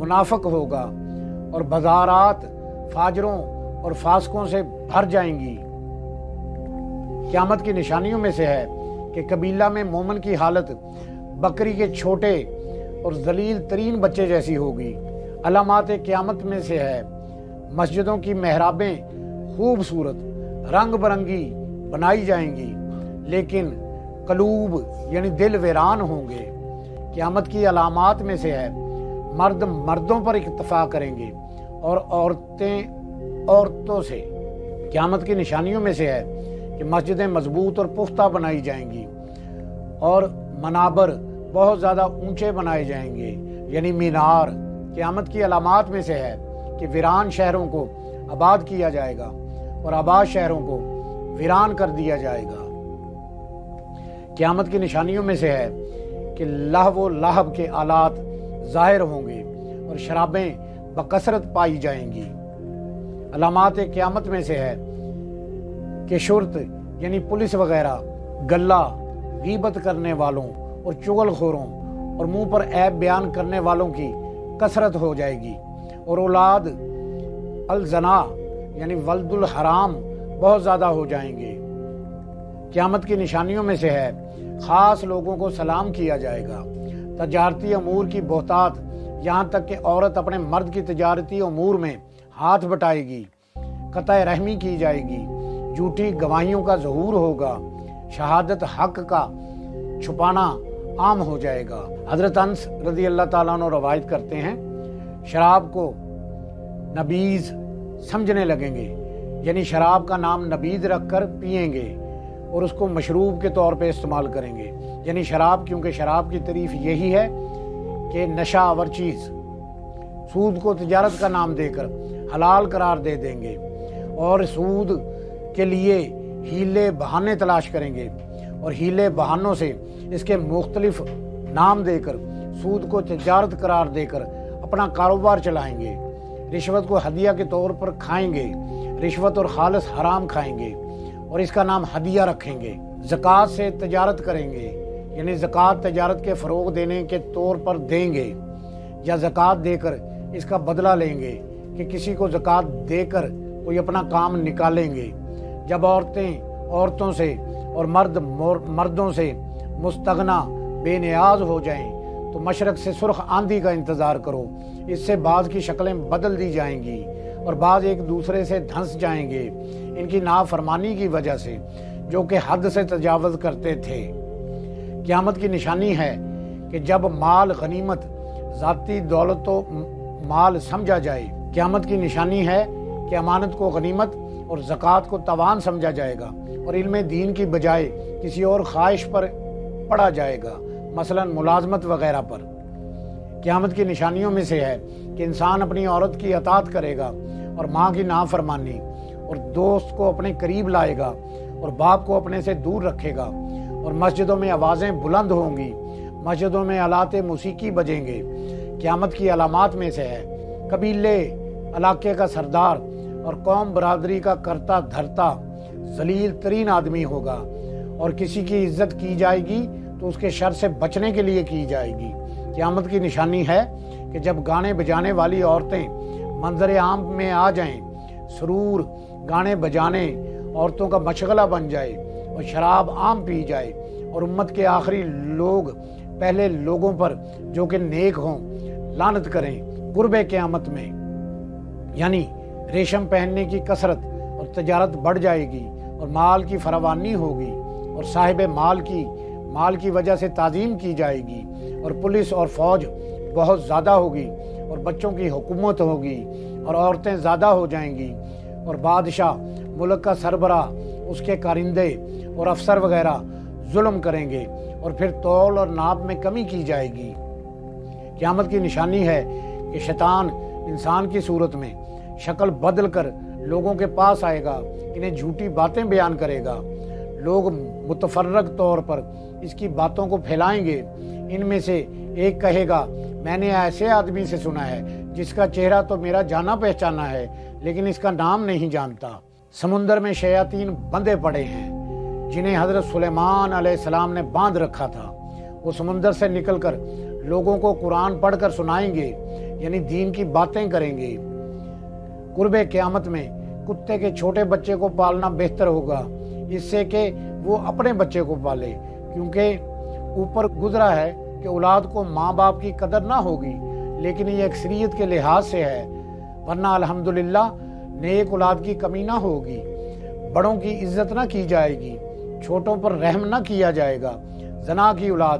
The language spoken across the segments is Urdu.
منافق ہوگا اور بازارات فاجروں اور فاسقوں سے بھر جائیں گی۔ قیامت کی نشانیوں میں سے ہے کہ قبیلہ میں مومن کی حالت بکری کے چھوٹے اور ذلیل ترین بچے جیسی ہوگی۔ علامات قیامت میں سے ہے مسجدوں کی محرابیں خوبصورت رنگ برنگی بنائی جائیں گی، لیکن قلوب یعنی دل ویران ہوں گے۔ قیامت کی علامات میں سے ہے مرد مردوں پر اکتفا کریں گے اور عورتیں عورتوں سے۔ قیامت کی نشانیوں میں سے ہے کہ مسجدیں مضبوط اور پختہ بنائی جائیں گی اور منابر بہت زیادہ اونچے بنائے جائیں گے یعنی مینار۔ قیامت کی علامات میں سے ہے کہ ویران شہروں کو آباد کیا جائے گا اور آباد شہروں کو ویران کر دیا جائے گا۔ قیامت کی نشانیوں میں سے ہے کہ لہو و لہب کے آلات ظاہر ہوں گے اور شرابیں بکثرت پائی جائیں گی۔ علامات قیامت میں سے ہے کہ شرط یعنی پولیس وغیرہ گلہ غیبت کرنے والوں اور چغل خوروں اور منہ پر عیب بیان کرنے والوں کی کثرت ہو جائے گی، اور اولاد الزنا یعنی ولد الحرام بہت زیادہ ہو جائیں گے۔ قیامت کی نشانیوں میں سے ہے خاص لوگوں کو سلام کیا جائے گا۔ تجارتی امور کی بہتات، یہاں تک کہ عورت اپنے مرد کی تجارتی امور میں ہاتھ بٹائے گی، قطع رحمی کی جائے گی، جھوٹی گواہیوں کا ظہور ہوگا، شہادت حق کا چھپانا عام ہو جائے گا۔ حضرت انس رضی اللہ تعالیٰ عنہ روایت کرتے ہیں شراب کو نبیذ سمجھنے لگیں گے، یعنی شراب کا نام نبیذ رکھ کر پئیں گے اور اس کو مشروب کے طور پہ استعمال کریں گے، یعنی شراب، کیونکہ شراب کی تعریف یہی ہے کہ نشہ آور چیز۔ سود کو تجارت کا نام دے کر حلال قرار دے دیں گے اور سود کے لیے ہیلے بہانے تلاش کریں گے اور ہیلے بہانوں سے اس کے مختلف نام دے کر سود کو تجارت قرار دے کر اپنا کاروبار چلائیں گے۔ رشوت کو ہدیہ کے طور پر کھائیں گے، رشوت اور خالص حرام کھائیں گے اور اس کا نام ہدیہ رکھیں گے۔ زکوٰۃ سے تجارت کریں گے، یعنی زکوٰۃ تجارت کے فروغ دینے کے طور پر دیں گے یا زکوٰۃ دے کر اس کا بدلہ لیں گے کہ کسی کو زکوٰۃ دے کر کوئی اپنا کام نکالیں گے۔ جب عورتیں عورتوں سے اور مرد مردوں سے مستغنا بے نیاز ہو جائیں تو مشرق سے سرخ آندھی کا انتظار کرو، اس سے بعض کی شکلیں بدل دی جائیں گی اور بعض ایک دوسرے سے دھنس جائیں گے ان کی نافرمانی کی وجہ سے جو کہ حد سے تجاوز کرتے تھے۔ قیامت کی نشانی ہے کہ جب مال غنیمت ذاتی دولت و مال سمجھا جائے۔ قیامت کی نشانی ہے کہ امانت کو غنیمت اور زکوٰۃ کو تاوان سمجھا جائے گا اور علم دین کی بجائے کسی اور خواہش پر پڑا جائے گا، مثلا ملازمت وغیرہ پر۔ قیامت کی نشانیوں میں سے ہے کہ انسان اپنی عورت کی اطاعت کرے گا اور ماں کی نافرمانی، اور دوست کو اپنے قریب لائے گا اور باپ کو اپنے سے دور رکھے گا، اور مسجدوں میں آوازیں بلند ہوں گی، مسجدوں میں آلات موسیقی بجیں گے۔ قیامت کی علامات میں سے ہے قبیلے علاقے کا سردار اور قوم برادری کا کرتا دھرتا ذلیل ترین آدمی ہوگا، اور کسی کی عزت کی جائے گی تو اس کے شر سے بچنے کے لیے کی جائے گی۔ قیامت کی نشانی ہے کہ جب گانے بجانے والی عورتیں منظر عام میں آ جائیں، سرور گانے بجانے عورتوں کا مشغلہ بن جائے اور شراب عام پی جائے، اور امت کے آخری لوگ پہلے لوگوں پر جو کہ نیک ہوں لعنت کریں۔ قرب قیامت میں یعنی ریشم پہننے کی کثرت اور تجارت بڑھ جائے گی اور مال کی فراوانی ہوگی اور صاحب مال کی وجہ سے تعظیم کی جائے گی، اور پولیس اور فوج بہت زیادہ ہوگی اور بچوں کی حکومت ہوگی اور عورتیں زیادہ ہو جائیں گی، اور بادشاہ ملک کا سربراہ اس کے کارندے اور افسر وغیرہ ظلم کریں گے اور پھر تول اور ناپ میں کمی کی جائے گی۔ قیامت کی نشانی ہے کہ شیطان انسان کی صورت میں شکل بدل کر لوگوں کے پاس آئے گا، انہیں جھوٹی باتیں بیان کرے گا، لوگ متفرق طور پر اس کی باتوں کو پھیلائیں گے۔ ان میں سے ایک کہے گا میں نے ایسے آدمی سے سنا ہے جس کا چہرہ تو میرا جانا پہچانا ہے لیکن اس کا نام نہیں جانتا۔ سمندر میں شیاطین بندھے پڑے ہیں جنہیں حضرت سلیمان علیہ السلام نے باندھ رکھا تھا، وہ سمندر سے نکل کر لوگوں کو قرآن پڑھ کر سنائیں گے، یعنی دین کی باتیں کریں گے۔ قرب قیامت میں کتے کے چھوٹے بچے کو پالنا بہتر ہوگا اس سے کہ وہ اپنے بچے کو پالے، کیونکہ اوپر گزرا ہے کہ اولاد کو ماں باپ کی قدر نہ ہوگی، لیکن یہ اکثریت کے لحاظ سے ہے، ورنہ الحمدللہ نیک اولاد کی کمی نہ ہوگی، بڑوں کی عزت نہ کی جائے گی، چھوٹوں پر رحم نہ کیا جائے گا، زنا کی اولاد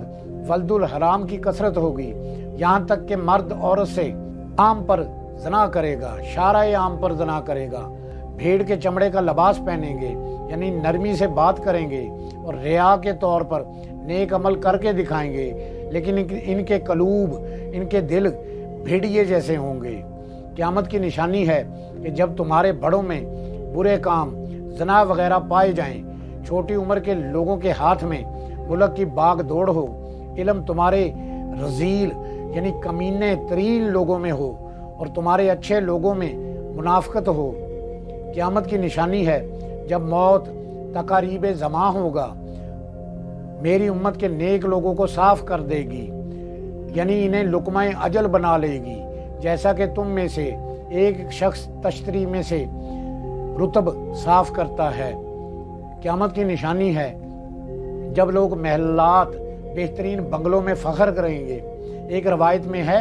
ولد الحرام کی کثرت ہوگی، یہاں تک کہ مرد عورت سے عام پر زنا کرے گا، شارع عام پر زنا کرے گا، بھیڑ کے چمڑے کا لباس پہنیں گے، یعنی نرمی سے بات کریں گے اور ریا کے طور پر نیک عمل کر کے دکھائیں گے، لیکن ان کے قلوب، ان کے دل بھیڑیے جیسے ہوں گے۔ قیامت کی نشانی ہے کہ جب تمہارے بڑوں میں برے کام، زنا وغیرہ پائے جائیں، چھوٹی عمر کے لوگوں کے ہاتھ میں ملک کی باغ دوڑ ہو، علم تمہارے رذیل یعنی کمینے ترین لوگوں میں ہو اور تمہارے اچھے لوگوں میں منافقت ہو۔ قیامت کی نشانی ہے جب موت تقاریب زماں ہوگا، میری امت کے نیک لوگوں کو صاف کر دے گی، یعنی انہیں لقمہ اجل بنا لے گی، جیسا کہ تم میں سے ایک شخص تشتری میں سے رطب صاف کرتا ہے۔ قیامت کی نشانی ہے جب لوگ محلات، بہترین بنگلوں میں فخر کریں گے۔ ایک روایت میں ہے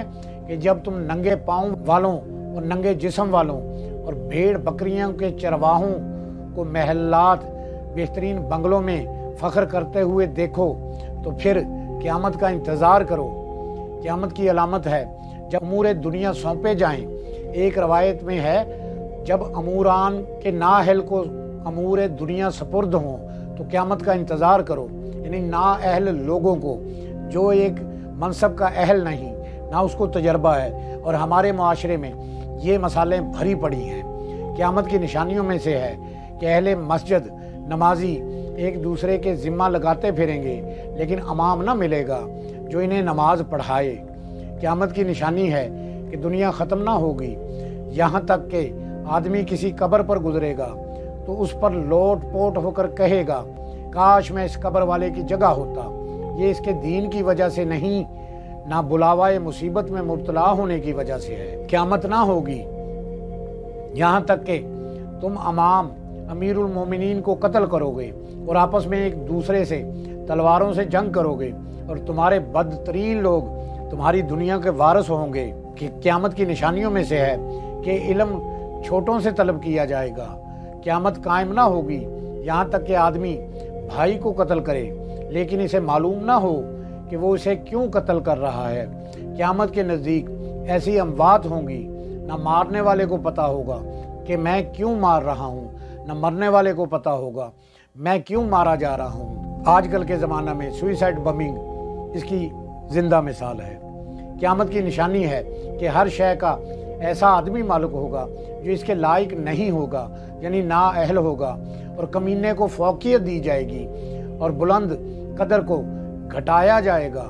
کہ جب تم ننگے پاؤں والوں اور ننگے جسم والوں اور بھیڑ بکریوں کے چرواہوں کو محلات، بہترین بنگلوں میں فخر کرتے ہوئے دیکھو تو پھر قیامت کا انتظار کرو۔ قیامت کی علامت ہے جب امور دنیا سونپے جائیں۔ ایک روایت میں ہے جب اموران کے نااہل کو امور دنیا سپرد ہوں تو قیامت کا انتظار کرو، یعنی نااہل لوگوں کو، جو ایک منصب کا اہل نہیں، نہ اس کو تجربہ ہے، اور ہمارے معاشرے میں یہ مسائلیں بھری پڑی ہیں۔ قیامت کی نشانیوں میں سے ہے کہ اہل مسجد، نمازی ایک دوسرے کے ذمہ لگاتے پھریں گے، لیکن امام نہ ملے گا جو انہیں نماز پڑھائے۔ قیامت کی نشانی ہے کہ دنیا ختم نہ ہوگی، یہاں تک کہ آدمی کسی قبر پر گزرے گا تو اس پر لوٹ پوٹ ہو کر کہے گا کاش میں اس قبر والے کی جگہ ہوتا۔ یہ اس کے دین کی وجہ سے نہیں، نہ بلاوائے مصیبت میں مبتلا ہونے کی وجہ سے ہے۔ قیامت نہ ہوگی یہاں تک کہ تم امیر المومنین کو قتل کرو گے اور آپس میں ایک دوسرے سے تلواروں سے جنگ کرو گے، اور تمہارے بدترین لوگ تمہاری دنیا کے وارث ہوں گے۔ کہ قیامت کی نشانیوں میں سے ہے کہ علم چھوٹوں سے طلب کیا جائے گا۔ قیامت قائم نہ ہوگی یہاں تک کہ آدمی بھائی کو قتل کرے لیکن اسے معلوم نہ ہو کہ وہ اسے کیوں قتل کر رہا ہے۔ قیامت کے نزدیک ایسی اموات ہوں گی، نہ مارنے والے کو پتہ ہوگا کہ میں کیوں مار رہا ہوں، نہ مرنے والے کو پتہ ہوگا میں کیوں مارا جا رہا ہوں۔ آج کل کے زمانہ میں سوئسائڈ بمنگ اس کی زندہ مثال ہے۔ قیامت کی نشانی ہے کہ ہر شے کا ایسا آدمی مالک ہوگا جو اس کے لائق نہیں ہوگا، یعنی نااہل ہوگا، اور کمینے کو فوقیت دی جائے گی اور بلند قدر کو گھٹایا جائے گا۔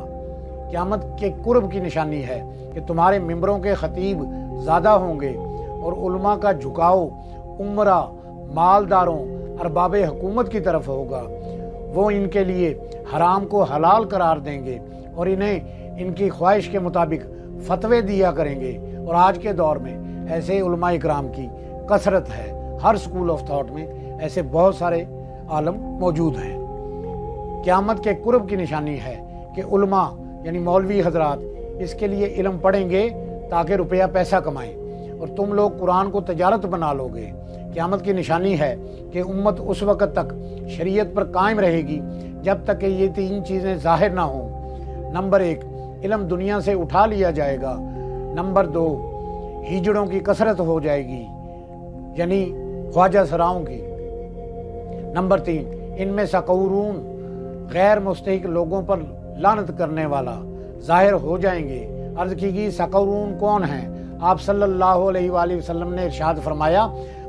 قیامت کے قرب کی نشانی ہے کہ تمہارے ممبروں کے خطیب زیادہ ہوں گے اور علماء کا جھکاؤ عمرہ، مالداروں، ارباب حکومت کی طرف ہوگا۔ وہ ان کے لیے حرام کو حلال قرار دیں گے اور انہیں ان کی خواہش کے مطابق فتوے دیا کریں گے، اور آج کے دور میں ایسے علماء اکرام کی کثرت ہے۔ ہر سکول آف تھاٹ میں ایسے بہت سارے عالم موجود ہیں۔ قیامت کے قرب کی نشانی ہے کہ علماء یعنی مولوی حضرات اس کے لیے علم پڑھیں گے تاکہ روپیہ پیسہ کمائیں، اور تم لوگ قرآن کو تجارت بنا لو گے۔ قیامت کی نشانی ہے کہ امت اس وقت تک شریعت پر قائم رہے گی جب تک کہ یہ تین چیزیں ظاہر نہ ہوں۔ نمبر 1، علم دنیا سے اٹھا لیا جائے گا۔ نمبر 2، ہیجڑوں کی کثرت ہو جائے گی، یعنی خواجہ سراؤں کی۔ نمبر 3، ان میں سقورون غیر مستحق لوگوں پر لعنت کرنے والا ظاہر ہو جائیں گے۔ عرض کی گئی سقورون کون ہیں؟ آپ صلی اللہ علیہ وآلہ وسلم نے ارشاد فرمایا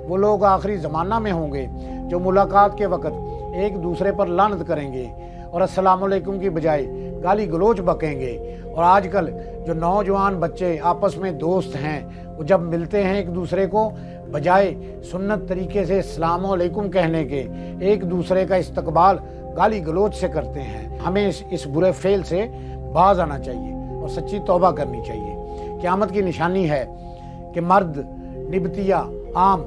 وہ لوگ آخری زمانہ میں ہوں گے جو ملاقات کے وقت ایک دوسرے پر لعنت کریں گے اور السلام علیکم کی بجائے گالی گلوچ بکیں گے۔ اور آج کل جو نوجوان بچے آپس میں دوست ہیں وہ جب ملتے ہیں ایک دوسرے کو بجائے سنت طریقے سے السلام علیکم کہنے کے ایک دوسرے کا استقبال گالی گلوچ سے کرتے ہیں۔ ہمیں اس برے فعل سے باز آنا چاہیے اور سچی توبہ کرنی چاہیے۔ قیامت کی نشانی ہے کہ مرد نبتیا عام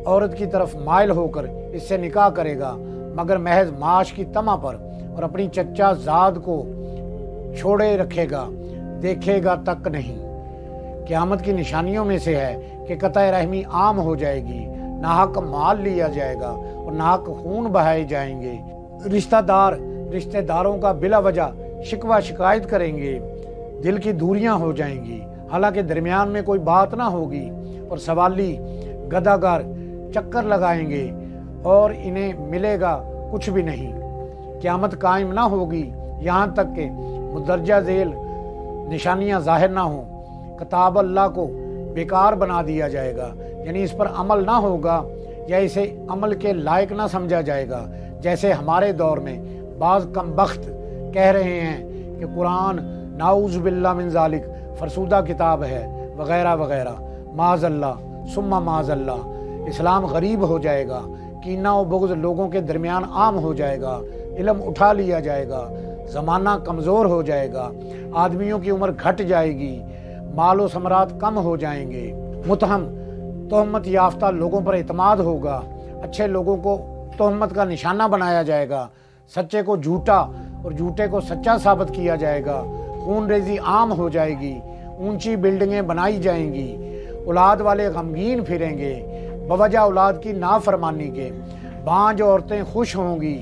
عورت کی طرف مائل ہو کر اس سے نکاح کرے گا، مگر محض معاش کی طمع پر، اور اپنی چچا زاد کو چھوڑے رکھے گا، دیکھے گا تک نہیں۔ قیامت کی نشانیوں میں سے ہے کہ قطع رحمی عام ہو جائے گی، ناحق مال لیا جائے گا اور ناحق خون بہائے جائیں گے، رشتہ داروں کا بلا وجہ شکوہ شکایت کریں گے، دل کی دوریاں ہو جائیں گی، حالانکہ درمیان میں کوئی بات نہ ہوگی، اور سوالی گداگر چکر لگائیں گے اور انہیں ملے گا کچھ بھی نہیں۔ قیامت قائم نہ ہوگی یہاں تک کہ مندرجہ ذیل نشانیاں ظاہر نہ ہوں، کتاب اللہ کو بیکار بنا دیا جائے گا، یعنی اس پر عمل نہ ہوگا یا اسے عمل کے لائق نہ سمجھا جائے گا، جیسے ہمارے دور میں بعض کم بخت کہہ رہے ہیں کہ قرآن نعوذ باللہ من ذالک فرسودہ کتاب ہے وغیرہ وغیرہ۔ معاذ اللہ ثم معاذ اللہ۔ اسلام غریب ہو جائے گا، کینہ و بغض لوگوں کے درمیان عام ہو جائے گا، علم اٹھا لیا جائے گا، زمانہ کمزور ہو جائے گا، آدمیوں کی عمر گھٹ جائے گی، مال و ثمرات کم ہو جائیں گے، متہم تہمت یافتہ لوگوں پر اعتماد ہوگا، اچھے لوگوں کو تہمت کا نشانہ بنایا جائے گا، سچے کو جھوٹا اور جھوٹے کو سچا ثابت کیا جائے گا، خون ریزی عام ہو جائے گی، اونچی بلڈنگیں بنائی جائیں گی، اولاد والے غمگین پھریں گے بوجہ اولاد کی نافرمانی کے، بانجھ عورتیں خوش ہوں گی،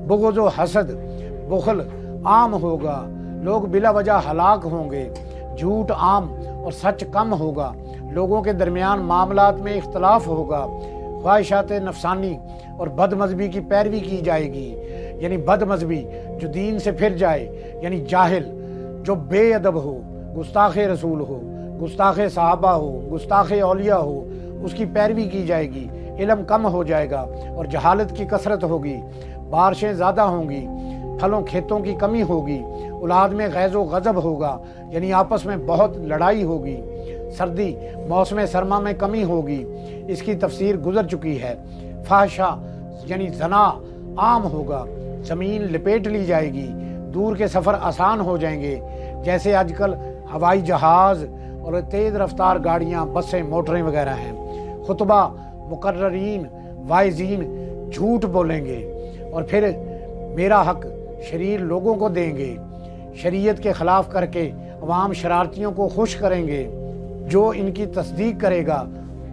بغض و حسد بخل عام ہوگا، لوگ بلا وجہ ہلاک ہوں گے، جھوٹ عام اور سچ کم ہوگا، لوگوں کے درمیان معاملات میں اختلاف ہوگا، خواہشات نفسانی اور بد مذہبی کی پیروی کی جائے گی، یعنی بد مذہبی جو دین سے پھر جائے، یعنی جاہل جو بے ادب ہو، گستاخ رسول ہو، گستاخ صحابہ ہو، گستاخ اولیاء ہو، اس کی پیروی کی جائے گی، علم کم ہو جائے گا اور جہالت کی کثرت ہوگی، بارشیں زیادہ ہوں گی، پھلوں کھیتوں کی کمی ہوگی، اولاد میں غیظ و غضب ہوگا، یعنی آپس میں بہت لڑائی ہوگی، سردی موسم سرما میں کمی ہوگی، اس کی تفسیر گزر چکی ہے، فحشہ یعنی زنا عام ہوگا، زمین لپیٹ لی جائے گی، دور کے سفر آسان ہو جائیں گے، جیسے آج کل ہوائی جہاز اور تیز رفتار گاڑیاں، بسیں، موٹریں وغیرہ ہیں، خطبہ مقررین واعظین جھوٹ بولیں گے اور پھر میرا حق شریر لوگوں کو دیں گے، شریعت کے خلاف کر کے عوام شرارتیوں کو خوش کریں گے، جو ان کی تصدیق کرے گا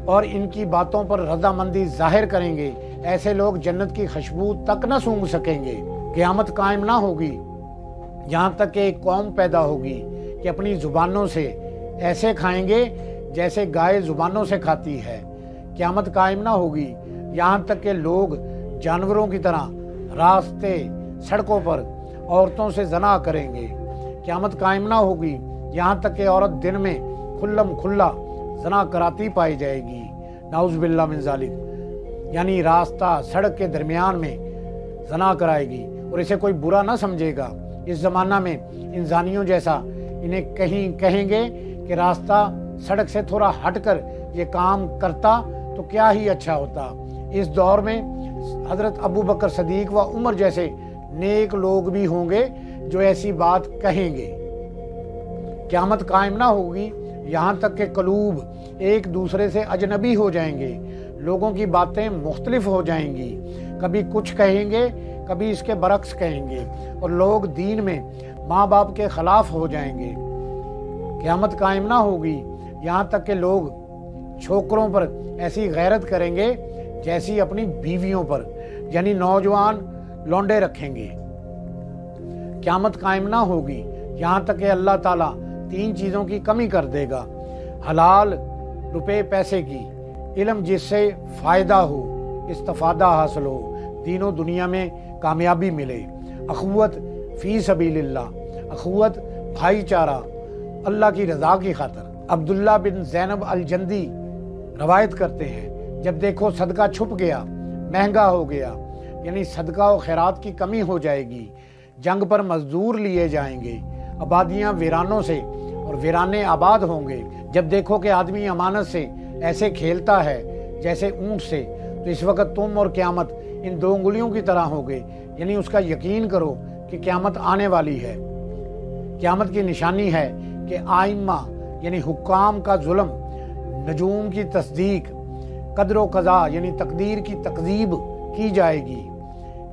اور ان کی باتوں پر رضامندی ظاہر کریں گے، ایسے لوگ جنت کی خوشبو تک نہ سونگھ سکیں گے۔ قیامت قائم نہ ہوگی یہاں تک کہ ایک قوم پیدا ہوگی کہ اپنی زبانوں سے ایسے کھائیں گے جیسے گائے زبانوں سے کھاتی ہے۔ قیامت قائم نہ ہوگی یہاں تک کہ لوگ جانوروں کی طرح راستے سڑکوں پر عورتوں سے زنا کریں گے۔ قیامت قائم نہ ہوگی یہاں تک کہ عورت دن میں کھلم کھلا زنا کراتی پائی جائے گی، نعوذ باللہ من ذالک، یعنی راستہ سڑک کے درمیان میں زنا کرائے گی اور اسے کوئی برا نہ سمجھے گا۔ اس زمانہ میں انسانیوں جیسا انہیں کہیں گے کہ راستہ سڑک سے تھوڑا ہٹ کر یہ کام کرتا تو کیا ہی اچھا ہوتا۔ اس دور میں حضرت ابو بکر صدیق و عمر جیسے نیک لوگ بھی ہوں گے جو ایسی بات کہیں گے۔ قیامت قائم نہ ہوگی یہاں تک کہ قلوب ایک دوسرے سے اجنبی ہو جائیں گے، لوگوں کی باتیں مختلف ہو جائیں گی، کبھی کچھ کہیں گے کبھی اس کے برعکس کہیں گے، اور لوگ دین میں ماں باپ کے خلاف ہو جائیں گے۔ قیامت قائم نہ ہوگی یہاں تک کہ لوگ چھوکروں پر ایسی غیرت کریں گے جیسی اپنی بیویوں پر، یعنی نوجوان لونڈے رکھیں گے۔ قیامت قائم نہ ہوگی یہاں تک کہ اللہ تعالیٰ 3 چیزوں کی کمی کر دے گا: حلال روپے پیسے کی، علم جس سے فائدہ ہو، استفادہ حاصل ہو، دین و دنیا میں کامیابی ملے، اخوت فی سبیل اللہ، اخوت بھائی چارہ اللہ کی رضا کی خاطر۔ عبداللہ بن زینب الجندی روایت کرتے ہیں، جب دیکھو صدقہ چھپ گیا، مہنگا ہو گیا، یعنی صدقہ و خیرات کی کمی ہو جائے گی، جنگ پر مزدور لیے جائیں گے، آبادیاں ویرانوں سے اور ویرانے آباد ہوں گے، جب دیکھو کہ آدمی امانت سے ایسے کھیلتا ہے جیسے اونٹ سے، تو اس وقت تم اور قیامت ان 2 انگلیوں کی طرح ہوگے، یعنی اس کا یقین کرو کہ قیامت آنے والی ہے۔ قیامت کی نشانی ہے کہ آئمہ یعنی حکام کا ظلم، نجوم کی تصدیق، قدر و قضا یعنی تقدیر کی تکذیب کی جائے گی۔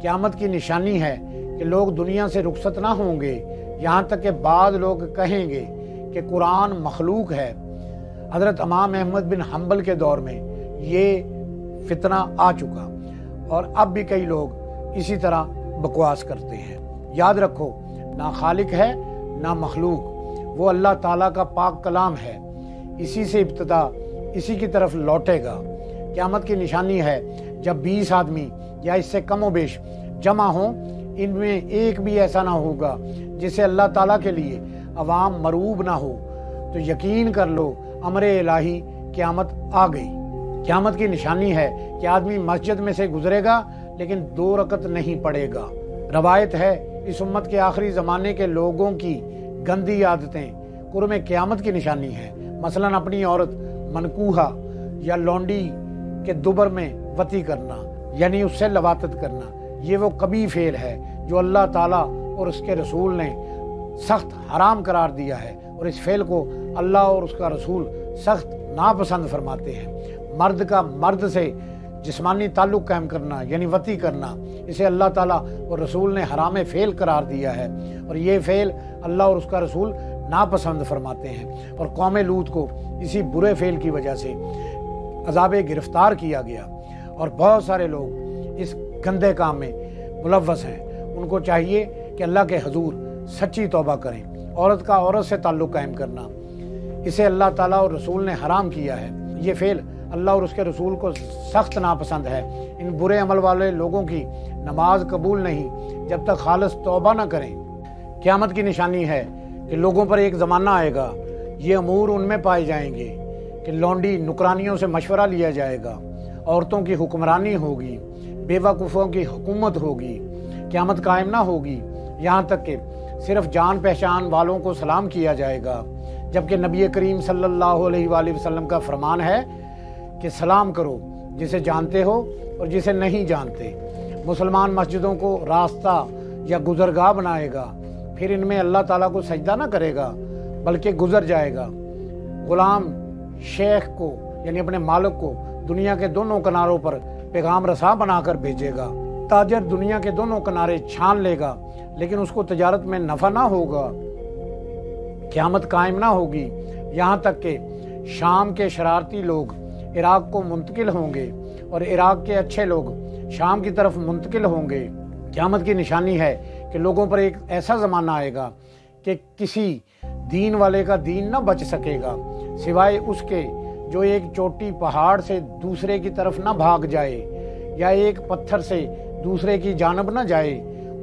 قیامت کی نشانی ہے کہ لوگ دنیا سے رخصت نہ ہوں گے یہاں تک کہ بعض لوگ کہیں گے کہ قرآن مخلوق ہے۔ حضرت امام احمد بن حنبل کے دور میں یہ فتنہ آ چکا اور اب بھی کئی لوگ اسی طرح بکواس کرتے ہیں۔ یاد رکھو، نہ خالق ہے نہ مخلوق، وہ اللہ تعالیٰ کا پاک کلام ہے، اسی سے ابتدا، اسی کی طرف لوٹے گا۔ قیامت کی نشانی ہے جب 20 آدمی یا اس سے کم و بیش جمع ہوں، ان میں ایک بھی ایسا نہ ہوگا جسے اللہ تعالیٰ کے لیے عوام مروب نہ ہو، تو یقین کر لو امر الہی قیامت آ گئی۔ قیامت کی نشانی ہے کہ آدمی مسجد میں سے گزرے گا لیکن 2 رکعت نہیں پڑھے گا۔ روایت ہے اس امت کے آخری زمانے کے لوگوں کی گندی عادتیں قرب قیامت کی نشانی ہے۔ مثلا اپنی عورت منکوحہ یا لونڈی کے دبر میں وطی کرنا، یعنی اس سے لواطت کرنا، یہ وہ قبیح فعل ہے جو اللہ تعالیٰ اور اس کے رسول نے سخت حرام قرار دیا ہے، اور اس فعل کو اللہ اور اس کا رسول سخت ناپسند فرماتے ہیں۔ مرد کا مرد سے جسمانی تعلق قائم کرنا یعنی وطی کرنا، اسے اللہ تعالیٰ اور رسول نے حرام فعل قرار دیا ہے، اور یہ فعل اللہ اور اس کا رسول ناپسند فرماتے ہیں۔ اور قوم لوط کو اسی برے فعل کی وجہ سے عذاب گرفتار کیا گیا، اور بہت سارے لوگ اس گندے کام میں ملوث ہیں۔ ان کو چاہیے کہ اللہ کے حضور سچی توبہ کریں۔ عورت کا عورت سے تعلق قائم کرنا، اسے اللہ تعالیٰ اور رسول نے حرام کیا ہے، یہ فعل اللہ اور اس کے رسول کو سخت ناپسند ہے۔ ان برے عمل والے لوگوں کی نماز قبول نہیں جب تک خالص توبہ نہ کریں۔ قیامت کی نشانی ہے کہ لوگوں پر ایک زمانہ آئے گا، یہ امور ان میں پائے جائیں گے کہ لونڈی نکرانیوں سے مشورہ لیا جائے گا، عورتوں کی حکمرانی ہوگی، بے وقوفوں کی حکومت ہوگی، قیامت قائم نہ ہوگی، یہاں تک کہ صرف جان پہچان والوں کو سلام کیا جائے گا، جبکہ نبی کریم صلی اللہ علیہ وآلہ وسلم کا فرمان ہے کہ سلام کرو جسے جانتے ہو اور جسے نہیں جانتے۔ مسلمان مسجدوں کو راستہ یا گزرگاہ بنائے گا، پھر ان میں اللہ تعالیٰ کو سجدہ نہ کرے گا بلکہ گزر جائے گا۔ غلام شیخ کو یعنی اپنے مالک کو دنیا کے دونوں کناروں پر پیغام رساں بنا کر بھیجے گا۔ تاجر دنیا کے دونوں کنارے چھان لے گا لیکن اس کو تجارت میں نفع نہ ہوگا۔ قیامت قائم نہ ہوگی یہاں تک کہ شام کے شرارتی لوگ عراق کو منتقل ہوں گے اور عراق کے اچھے لوگ شام کی طرف منتقل ہوں گے۔ قیامت کی نشانی ہے کہ لوگوں پر ایک ایسا زمانہ آئے گا کہ کسی دین والے کا دین نہ بچ سکے گا سوائے اس کے جو ایک چوٹی پہاڑ سے دوسرے کی طرف نہ بھاگ جائے یا ایک پتھر سے دوسرے کی جانب نہ جائے،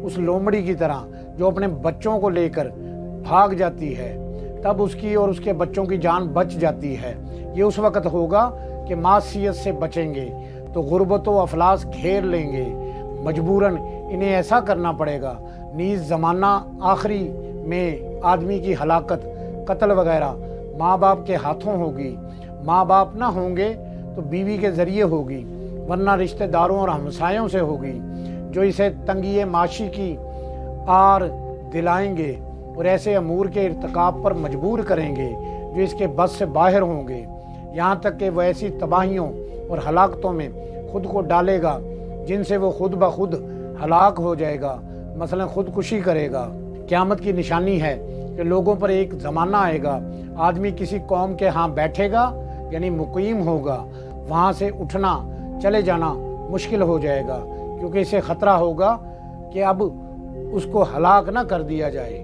اس لومڑی کی طرح جو اپنے بچوں کو لے کر بھاگ جاتی ہے، تب اس کی اور اس کے بچوں کی جان بچ جاتی ہے۔ یہ اس وقت ہوگا کہ معصیت سے بچیں گے تو غربت و افلاس گھیر لیں گے، مجبوراً انہیں ایسا کرنا پڑے گا۔ نیز زمانہ آخری میں آدمی کی ہلاکت، قتل وغیرہ ماں باپ کے ہاتھوں ہوگی۔ ماں باپ نہ ہوں گے تو بیوی کے ذریعے ہوگی، ورنہ رشتہ داروں اور ہمسایوں سے ہوگی، جو اسے تنگی معاشی کی آر دلائیں گے اور ایسے امور کے ارتکاب پر مجبور کریں گے جو اس کے بس سے باہر ہوں گے، یہاں تک کہ وہ ایسی تباہیوں اور ہلاکتوں میں خود کو ڈالے گا جن سے وہ خود بخود ہلاک ہو جائے گا، مثلا خودکشی کرے گا۔ قیامت کی نشانی ہے کہ لوگوں پر ایک زمانہ آئے گا، آدمی کسی قوم کے ہاں بیٹھے گا یعنی مقیم ہوگا، وہاں سے اٹھنا چلے جانا مشکل ہو جائے گا، کیونکہ اسے خطرہ ہوگا کہ اب اس کو ہلاک نہ کر دیا جائے۔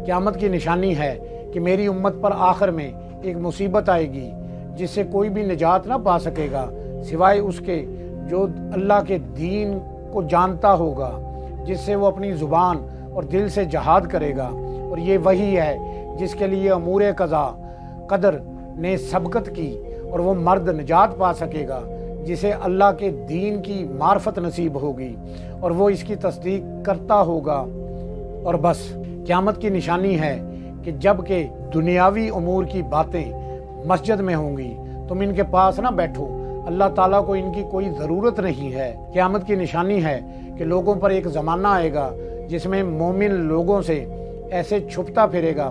قیامت کی نشانی ہے کہ میری امت پر آخر میں ایک مصیبت آئے گی جس سے کوئی بھی نجات نہ پا سکے گا سوائے اس کے جو اللہ کے دین کو جانتا ہوگا، جس سے وہ اپنی زبان اور دل سے جہاد کرے گا، اور یہ وہی ہے جس کے لیے امور قضا قدر نے سبقت کی، اور وہ مرد نجات پا سکے گا جسے اللہ کے دین کی معرفت نصیب ہوگی اور وہ اس کی تصدیق کرتا ہوگا۔ اور بس قیامت کی نشانی ہے کہ جب کہ دنیاوی امور کی باتیں مسجد میں ہوں گی تم ان کے پاس نہ بیٹھو، اللہ تعالیٰ کو ان کی کوئی ضرورت نہیں ہے۔ قیامت کی نشانی ہے کہ لوگوں پر ایک زمانہ آئے گا جس میں مومن لوگوں سے ایسے چھپتا پھرے گا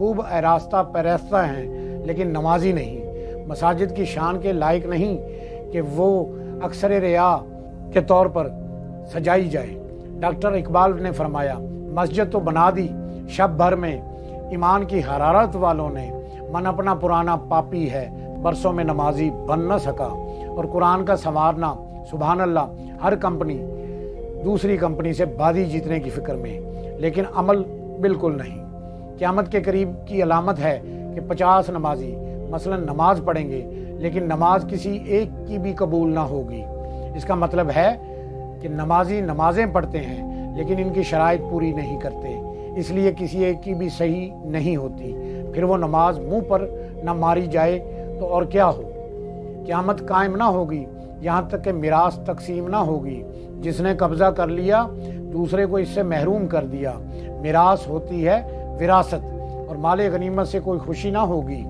خوب آراستہ پیراستہ ہیں لیکن نمازی نہیں، مساجد کی شان کے لائق نہیں کہ وہ اکثر ریا کے طور پر سجائی جائے۔ ڈاکٹر اقبال نے فرمایا، مسجد تو بنا دی شب بھر میں ایمان کی حرارت والوں نے، من اپنا پرانا پاپی ہے برسوں میں نمازی بن نہ سکا۔ اور قرآن کا سنوارنا، سبحان اللہ، ہر کمپنی دوسری کمپنی سے بازی جیتنے کی فکر میں، لیکن عمل بالکل نہیں۔ قیامت کے قریب کی علامت ہے کہ 50 نمازی مثلا نماز پڑھیں گے لیکن نماز کسی ایک کی بھی قبول نہ ہوگی۔ اس کا مطلب ہے کہ نمازی نمازیں پڑھتے ہیں لیکن ان کی شرائط پوری نہیں کرتے، اس لیے کسی ایک کی بھی صحیح نہیں ہوتی، پھر وہ نماز منہ پر نہ ماری جائے تو اور کیا ہو۔ قیامت قائم نہ ہوگی یہاں تک کہ میراث تقسیم نہ ہوگی، جس نے قبضہ کر لیا دوسرے کو اس سے محروم کر دیا۔ میراث ہوتی ہے وراثت، اور مال غنیمت سے کوئی خوشی نہ ہوگی۔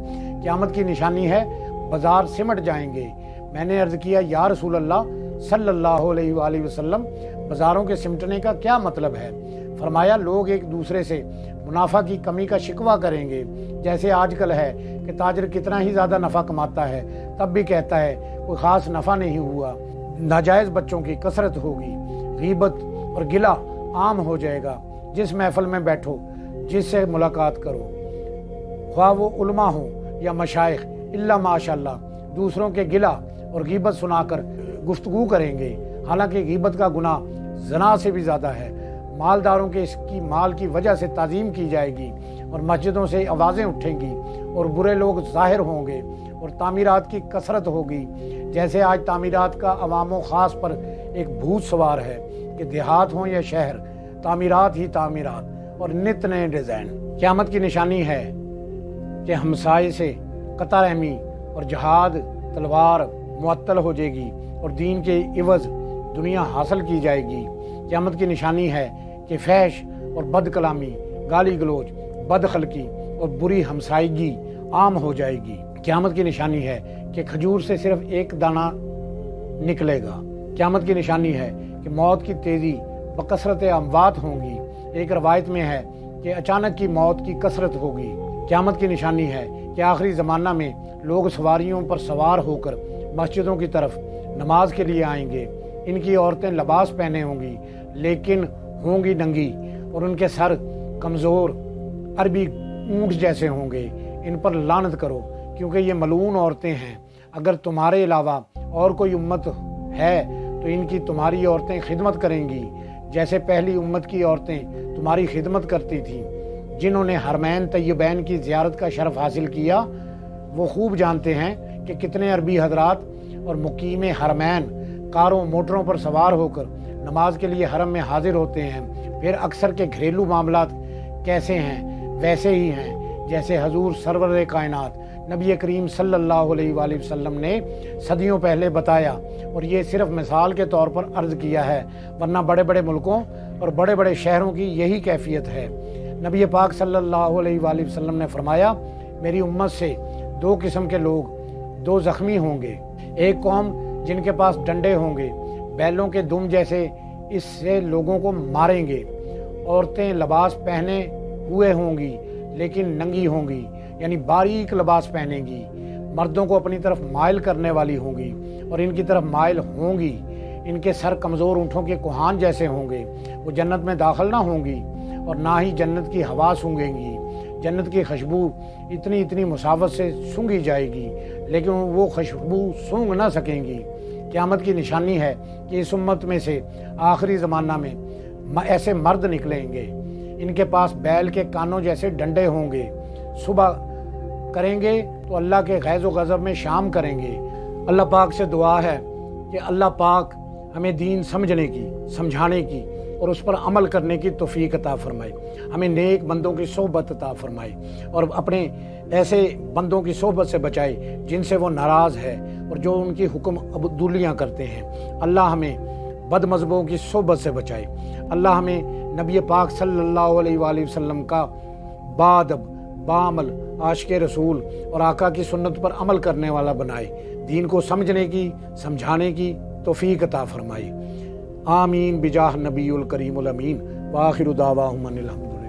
قیامت کی نشانی ہے بازار سمٹ جائیں گے۔ میں نے عرض کیا، یا رسول اللہ صلی اللہ علیہ وآلہ وسلم، بازاروں کے سمٹنے کا کیا مطلب ہے؟ فرمایا، لوگ ایک دوسرے سے منافع کی کمی کا شکوہ کریں گے، جیسے آج کل ہے کہ تاجر کتنا ہی زیادہ نفع کماتا ہے تب بھی کہتا ہے کوئی خاص نفع نہیں ہوا۔ ناجائز بچوں کی کثرت ہوگی، غیبت اور گلہ عام ہو جائے گا۔ جس محفل میں بیٹھو، جس سے ملاقات کرو، خواہ وہ علماء ہوں یا مشائخ، الا ماشاء اللہ دوسروں کے گلہ اور غیبت سنا کر گفتگو کریں گے، حالانکہ غیبت کا گناہ زنا سے بھی زیادہ ہے۔ مالداروں کے اس کی مال کی وجہ سے تعظیم کی جائے گی اور مسجدوں سے آوازیں اٹھیں گی اور برے لوگ ظاہر ہوں گے اور تعمیرات کی کثرت ہوگی، جیسے آج تعمیرات کا عوام و خاص پر ایک بھوت سوار ہے کہ دیہات ہوں یا شہر، تعمیرات ہی تعمیرات اور نت نئے ڈیزائن۔ قیامت کی نشانی ہے کہ ہمسائے سے قطع رحمی اور جہاد تلوار معطل ہو جائے گی اور دین کے عوض دنیا حاصل کی جائے گی۔ قیامت کی نشانی ہے کہ فحش اور بد کلامی، گالی گلوچ، بد خلقی اور بری ہمسائیگی عام ہو جائے گی۔ قیامت کی نشانی ہے کہ کھجور سے صرف ایک دانہ نکلے گا۔ قیامت کی نشانی ہے کہ موت کی تیزی بکثرت اموات ہوں گی۔ ایک روایت میں ہے کہ اچانک کی موت کی کثرت ہوگی۔ قیامت کی نشانی ہے کہ آخری زمانہ میں لوگ سواریوں پر سوار ہو کر مسجدوں کی طرف نماز کے لیے آئیں گے۔ ان کی عورتیں لباس پہنے ہوں گی لیکن ہوں گی ننگی، اور ان کے سر کمزور عربی اونٹ جیسے ہوں گے۔ ان پر لعنت کرو کیونکہ یہ ملعون عورتیں ہیں۔ اگر تمہارے علاوہ اور کوئی امت ہے تو ان کی تمہاری عورتیں خدمت کریں گی جیسے پہلی امت کی عورتیں تمہاری خدمت کرتی تھیں۔ جنہوں نے حرمین طیبین کی زیارت کا شرف حاصل کیا وہ خوب جانتے ہیں کہ کتنے عربی حضرات اور مقیم حرمین کاروں موٹروں پر سوار ہو کر نماز کے لیے حرم میں حاضر ہوتے ہیں۔ پھر اکثر کے گھریلو معاملات کیسے ہیں؟ ویسے ہی ہیں جیسے حضور سرور کائنات نبی کریم صلی اللہ علیہ وآلہ وسلم نے صدیوں پہلے بتایا، اور یہ صرف مثال کے طور پر عرض کیا ہے، ورنہ بڑے بڑے ملکوں اور بڑے بڑے شہروں کی یہی کیفیت ہے۔ نبی پاک صلی اللہ علیہ وآلہ وسلم نے فرمایا، میری امت سے دو قسم کے لوگ دو زخمی ہوں گے۔ ایک قوم جن کے پاس ڈنڈے ہوں گے، بیلوں کے دم جیسے، اس سے لوگوں کو ماریں گے۔ عورتیں لباس پہنے ہوئے ہوں گی لیکن ننگی ہوں گی، یعنی باریک لباس پہنیں گی۔ مردوں کو اپنی طرف مائل کرنے والی ہوں گی اور ان کی طرف مائل ہوں گی۔ ان کے سر کمزور اونٹوں کے کوہان جیسے ہوں گے۔ وہ جنت میں داخل نہ ہوں گی اور نہ ہی جنت کی ہوا سونگیں گی۔ جنت کی خوشبو اتنی مساوت سے سونگی جائے گی لیکن وہ خوشبو سونگ نہ سکیں گی۔ قیامت کی نشانی ہے کہ اس امت میں سے آخری زمانہ میں ایسے مرد نکلیں گے، ان کے پاس بیل کے کانوں جیسے ڈنڈے ہوں گے۔ صبح کریں گے تو اللہ کے غیظ و غضب میں شام کریں گے۔ اللہ پاک سے دعا ہے کہ اللہ پاک ہمیں دین سمجھنے کی، سمجھانے کی اور اس پر عمل کرنے کی توفیق عطا فرمائے۔ ہمیں نیک بندوں کی صحبت عطا فرمائے اور اپنے ایسے بندوں کی صحبت سے بچائے جن سے وہ ناراض ہے اور جو ان کی حکم عبدولیاں کرتے ہیں۔ اللہ ہمیں بد مذہبوں کی صحبت سے بچائے۔ اللہ ہمیں نبی پاک صلی اللہ علیہ وآلہ وسلم کا بادب، بعمل، عاشق رسول اور آقا کی سنت پر عمل کرنے والا بنائے۔ دین کو سمجھنے کی، سمجھانے کی توفیق عطا فرمائے۔ آمین بجاہ نبی الکریم الامین، وآخر دعواہم ان الحمد للہ۔